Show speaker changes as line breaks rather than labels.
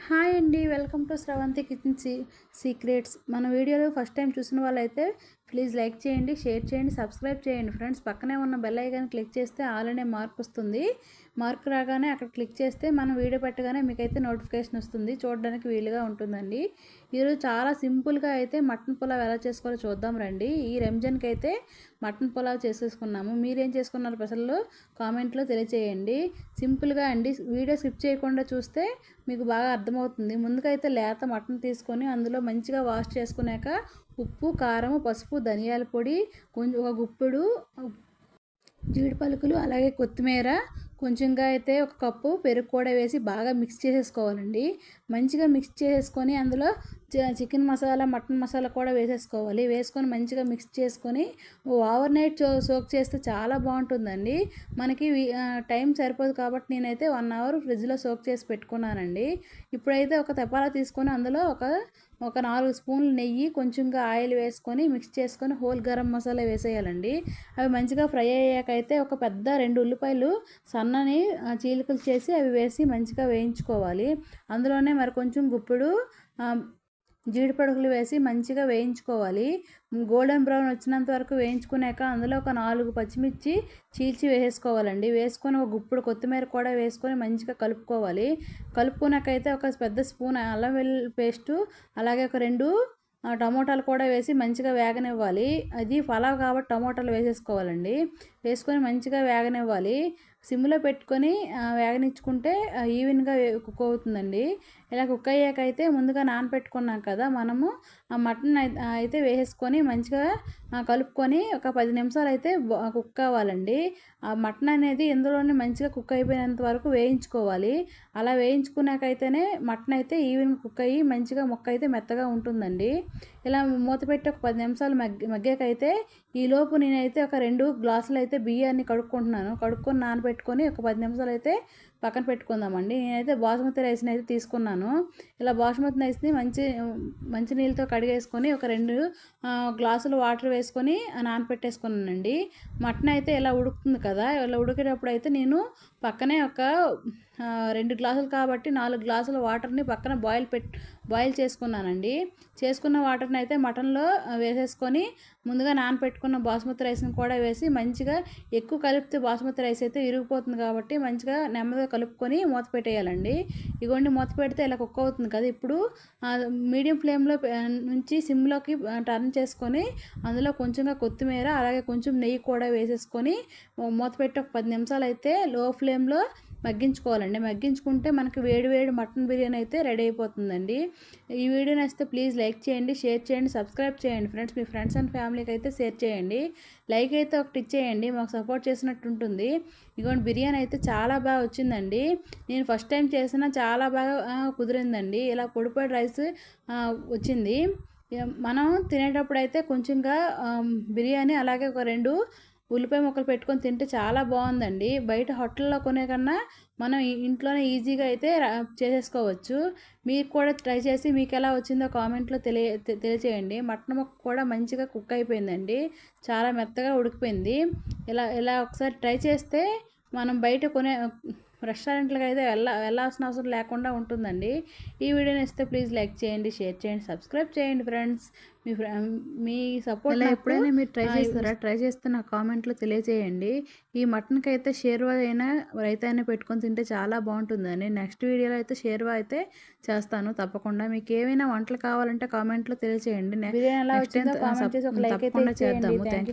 Hi అండి, welcome to Sravanthi kitchen secrets. మన వీడియోలో ఫస్ట్ టైం చూసిన వాళ్ళైతే ప్లీజ్ లైక్ చేయండి, షేర్ చేయండి, సబ్స్క్రైబ్ చేయండి ఫ్రెండ్స్. పక్కనే ఉన్న బెల్ ఐకాన్ క్లిక్ చేస్తే ఆల్ అనే మార్క్ వస్తుంది. మార్క్ రాగానే అక్కడ క్లిక్ చేస్తే మనం వీడియో పెట్టగానే మీకైతే నోటిఫికేషన్ వస్తుంది, చూడడానికి వీలుగా ఉంటుందండి. ఈరోజు చాలా సింపుల్గా అయితే మటన్ పులావ్ ఎలా చేసుకోవాలో చూద్దాం రండి. ఈ రంజాన్కి అయితే మటన్ పులావ్ చేసేసుకున్నాము. మీరేం చేసుకున్నారు స్పెషల్లో కామెంట్లో తెలియచేయండి. సింపుల్గా అండి, వీడియో స్కిప్ చేయకుండా చూస్తే మీకు బాగా అర్థమవుతుంది. ముందుకైతే లేత మటన్ తీసుకొని అందులో మంచిగా వాష్ చేసుకున్నాక ఉప్పు, కారం, పసుపు, ధనియాల పొడి, కొంచెం ఒక గుప్పెడు జీడి పలుకులు, అలాగే కొత్తిమీర, కొంచెంగా అయితే ఒక కప్పు పెరుగు కూడా వేసి బాగా మిక్స్ చేసేసుకోవాలండి. మంచిగా మిక్స్ చేసేసుకొని అందులో చికెన్ మసాలా, మటన్ మసాలా కూడా వేసేసుకోవాలి. వేసుకొని మంచిగా మిక్స్ చేసుకొని ఓవర్ నైట్ సోక్ చేస్తే చాలా బాగుంటుందండి. మనకి టైం సరిపోదు కాబట్టి నేనైతే 1 అవర్ ఫ్రిడ్జ్లో సోక్ చేసి పెట్టుకున్నానండి. ఇప్పుడైతే ఒక తపాలా తీసుకొని అందులో ఒక 4 స్పూన్లు నెయ్యి, కొంచెంగా ఆయిల్ వేసుకొని మిక్స్ చేసుకొని హోల్ గరం మసాలా వేసేయాలండి. అవి మంచిగా ఫ్రై అయ్యాకైతే ఒక పెద్ద 2 ఉల్లిపాయలు సన్నని చీలికలు చేసి అవి వేసి మంచిగా వేయించుకోవాలి. అందులోనే మరి కొంచెం గుప్పెడు జీడిపలుకులు వేసి మంచిగా వేయించుకోవాలి. గోల్డెన్ బ్రౌన్ వచ్చినంత వరకు వేయించుకున్నాక అందులో ఒక 4 పచ్చిమిర్చి చీల్చి వేసుకోవాలండి. వేసుకొని ఒక గుప్పుడు కొత్తిమీర కూడా వేసుకొని మంచిగా కలుపుకోవాలి. కలుపుకున్నాకైతే ఒక పెద్ద స్పూన్ అల్లం వెల్లుల్లి పేస్టు, అలాగే ఒక 2 టమోటాలు కూడా వేసి మంచిగా వేగనివ్వాలి. అది పలావ్ కాబట్టి టమోటాలు వేసేసుకోవాలండి. వేసుకొని మంచిగా వేగనివ్వాలి. సిమ్లో పెట్టుకొని వేగనిచ్చుకుంటే ఈవెన్గా కుక్ అవుతుందండి. ఇలా కుక్ అయ్యాకైతే ముందుగా నానబెట్టుకున్నాం కదా మనము, ఆ మటన్ అయితే వేసేసుకొని మంచిగా కలుపుకొని ఒక 10 నిమిషాలు అయితే కుక్ కావాలండి. ఆ మటన్ అనేది ఇందులోనే మంచిగా కుక్ అయిపోయినంత వరకు వేయించుకోవాలి. అలా వేయించుకున్నాకైతేనే మటన్ అయితే ఈవెన్ కుక్ అయ్యి మంచిగా ముక్క అయితే మెత్తగా ఉంటుందండి. ఇలా మూత పెట్టి ఒక 10 నిమిషాలు మగ్గాకైతే ఈలోపు నేనైతే ఒక 2 గ్లాసులు అయితే బియ్యాన్ని కడుక్కొని నానబెట్టుకొని ఒక 10 నిమిషాలు అయితే పక్కన పెట్టుకుందామండి. నేనైతే బాస్మతి రైస్ని అయితే తీసుకున్నాను. ఇలా బాస్మతి రైస్ని మంచి నీళ్ళతో కడిగేసుకొని ఒక 2 గ్లాసులు వాటర్ వేసుకొని నానబెట్టేసుకున్నానండి. మటన్ అయితే ఇలా ఉడుకుతుంది కదా, ఇలా ఉడికేటప్పుడు అయితే నేను పక్కనే ఒక 2 గ్లాసులు కాబట్టి 4 గ్లాసుల వాటర్ని పక్కన బాయిల్ చేసుకున్నానండి. చేసుకున్న వాటర్ని అయితే మటన్లో వేసేసుకొని ముందుగా నానబెట్టుకున్న బాస్మతి రైస్ని కూడా వేసి మంచిగా ఎక్కువ కలిపితే బాస్మతి రైస్ అయితే విరిగిపోతుంది కాబట్టి మంచిగా నెమ్మదిగా కలుపుకొని మూత పెట్టేయాలండి. ఇగోండి, మూత పెడితే ఇలా కుక్ అవుతుంది కదా. ఇప్పుడు మీడియం ఫ్లేమ్లో నుంచి సిమ్లోకి టర్న్ చేసుకొని అందులో కొంచెంగా కొత్తిమీర, అలాగే కొంచెం నెయ్యి కూడా వేసేసుకొని మూత పెట్టి ఒక 10 నిమిషాలు అయితే లో ఫ్లేమ్లో మగ్గించుకోవాలండి. మగ్గించుకుంటే మనకి వేడి మటన్ బిర్యానీ అయితే రెడీ అయిపోతుందండి. ఈ వీడియో నచ్చితే ప్లీజ్ లైక్ చేయండి, షేర్ చేయండి, సబ్స్క్రైబ్ చేయండి ఫ్రెండ్స్. మీ ఫ్రెండ్స్ అండ్ ఫ్యామిలీకి అయితే షేర్ చేయండి. లైక్ అయితే ఒకటి ఇచ్చేయండి, మాకు సపోర్ట్ చేసినట్టు ఉంటుంది. ఇదిగోండి, బిర్యానీ అయితే చాలా బాగా వచ్చిందండి. నేను ఫస్ట్ టైం చేసిన చాలా బాగా కుదిరిందండి. ఇలా పొడి రైస్ వచ్చింది. మనం తినేటప్పుడు అయితే కొంచెంగా బిర్యానీ, అలాగే ఒక 2 ఉల్లిపాయ ముక్కలు పెట్టుకొని తింటే చాలా బాగుందండి. బయట హోటల్లో కొనే కన్నా మనం ఇంట్లోనే ఈజీగా అయితే చేసేసుకోవచ్చు. మీరు కూడా ట్రై చేసి మీకు ఎలా వచ్చిందో కామెంట్లో తెలియచేయండి. మటన్ ముక్క కూడా మంచిగా కుక్ అయిపోయిందండి, చాలా మెత్తగా ఉడికిపోయింది. ఇలా ఒకసారి ట్రై చేస్తే మనం బయట కొనే రెస్టారెంట్లకు అయితే వెళ్ళాల్సిన అవసరం లేకుండా ఉంటుందండి. ఈ వీడియోని ఇస్తే ప్లీజ్ లైక్ చేయండి, షేర్ చేయండి, సబ్స్క్రైబ్ చేయండి ఫ్రెండ్స్. మీ సపోర్ట్ ఎప్పుడైనా మీరు ట్రై చేస్తారా? ట్రై చేస్తే నా కామెంట్లో తెలియజేయండి. ఈ మటన్కి అయితే షేర్వా అయినా రైతా అయినా పెట్టుకొని తింటే చాలా బాగుంటుందండి. నెక్స్ట్ వీడియోలో అయితే షేర్వా అయితే చేస్తాను తప్పకుండా. మీకు ఏమైనా వంటలు కావాలంటే కామెంట్లో తెలియజేయండి. బిర్యానీ ఎలా వచ్చిందో కామెంట్ చేసి ఒక లైక్ అయితే చేద్దాము. Thank you.